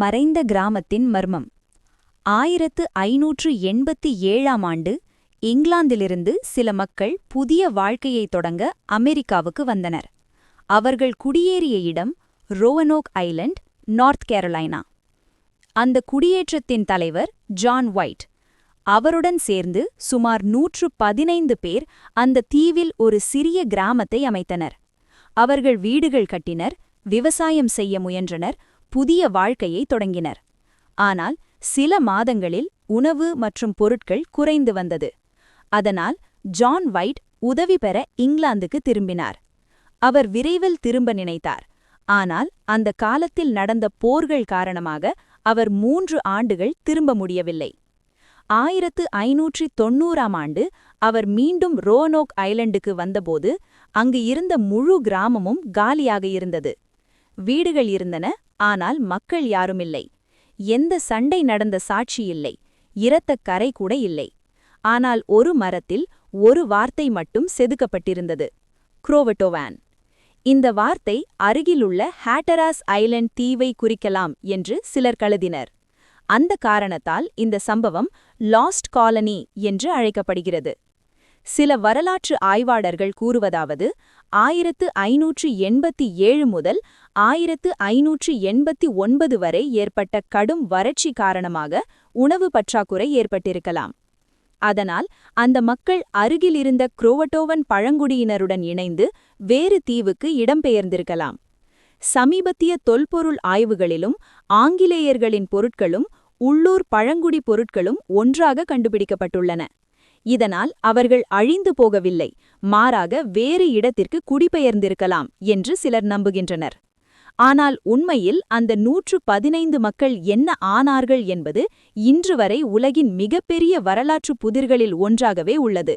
மறைந்த கிராமத்தின் மர்மம் 1587ஆம் ஆண்டு இங்கிலாந்திலிருந்து சில மக்கள் புதிய வாழ்க்கையைத் தொடங்க அமெரிக்காவுக்கு வந்தனர். அவர்கள் குடியேறிய இடம் ரோவனோக் ஐலண்ட், நார்த் கேரளைனா. அந்த குடியேற்றத்தின் தலைவர் ஜான் ஒயிட். அவருடன் சேர்ந்து சுமார் 115 பேர் அந்த தீவில் ஒரு சிறிய கிராமத்தை அமைத்தனர். அவர்கள் வீடுகள் கட்டினர், விவசாயம் செய்ய முயன்றனர், புதிய வாழ்க்கையை தொடங்கினர். ஆனால் சில மாதங்களில் உணவு மற்றும் பொருட்கள் குறைந்து வந்தது. அதனால் ஜான் ஒயிட் உதவி பெற இங்கிலாந்துக்கு திரும்பினார். அவர் விரைவில் திரும்ப நினைத்தார். ஆனால் அந்த காலத்தில் நடந்த போர்கள் காரணமாக அவர் 3 ஆண்டுகள் திரும்ப முடியவில்லை. 1590ஆம் ஆண்டு அவர் மீண்டும் ரோவனோக் ஐலண்டுக்கு வந்தபோது அங்கு இருந்த முழு கிராமமும் காலியாக இருந்தது. வீடுகள் இருந்தன, ஆனால் மக்கள் யாருமில்லை. எந்த சண்டை நடந்த சாட்சி இல்லை, இரத்தக் கரை கூட இல்லை. ஆனால் ஒரு மரத்தில் ஒரு வார்த்தை மட்டும் செதுக்கப்பட்டிருந்தது: குரோவட்டோவான். இந்த வார்த்தை அருகிலுள்ள ஹேட்டராஸ் ஐலண்ட் தீவை குறிக்கலாம் என்று சிலர் கருதினர். அந்த காரணத்தால் இந்த சம்பவம் லாஸ்ட் காலனி என்று அழைக்கப்படுகிறது. சில வரலாற்று ஆய்வாளர்கள் கூறுவதாவது, 1587 முதல் 1589 வரை ஏற்பட்ட கடும் வறட்சி காரணமாக உணவு பற்றாக்குறை ஏற்பட்டிருக்கலாம். அதனால் அந்த மக்கள் அருகிலிருந்த குரோவட்டோவன் பழங்குடியினருடன் இணைந்து வேறு தீவுக்கு இடம்பெயர்ந்திருக்கலாம். சமீபத்திய தொல்பொருள் ஆய்வுகளிலும் ஆங்கிலேயர்களின் பொருட்களும் உள்ளூர் பழங்குடி பொருட்களும் ஒன்றாக கண்டுபிடிக்கப்பட்டுள்ளன. இதனால் அவர்கள் அழிந்து போகவில்லை, மாறாக வேறு இடத்திற்கு குடிபெயர்ந்திருக்கலாம் என்று சிலர் நம்புகின்றனர். ஆனால் உண்மையில் அந்த 115 மக்கள் என்ன ஆனார்கள் என்பது இன்று வரை உலகின் மிகப்பெரிய வரலாற்று புதிர்களில் ஒன்றாகவே உள்ளது.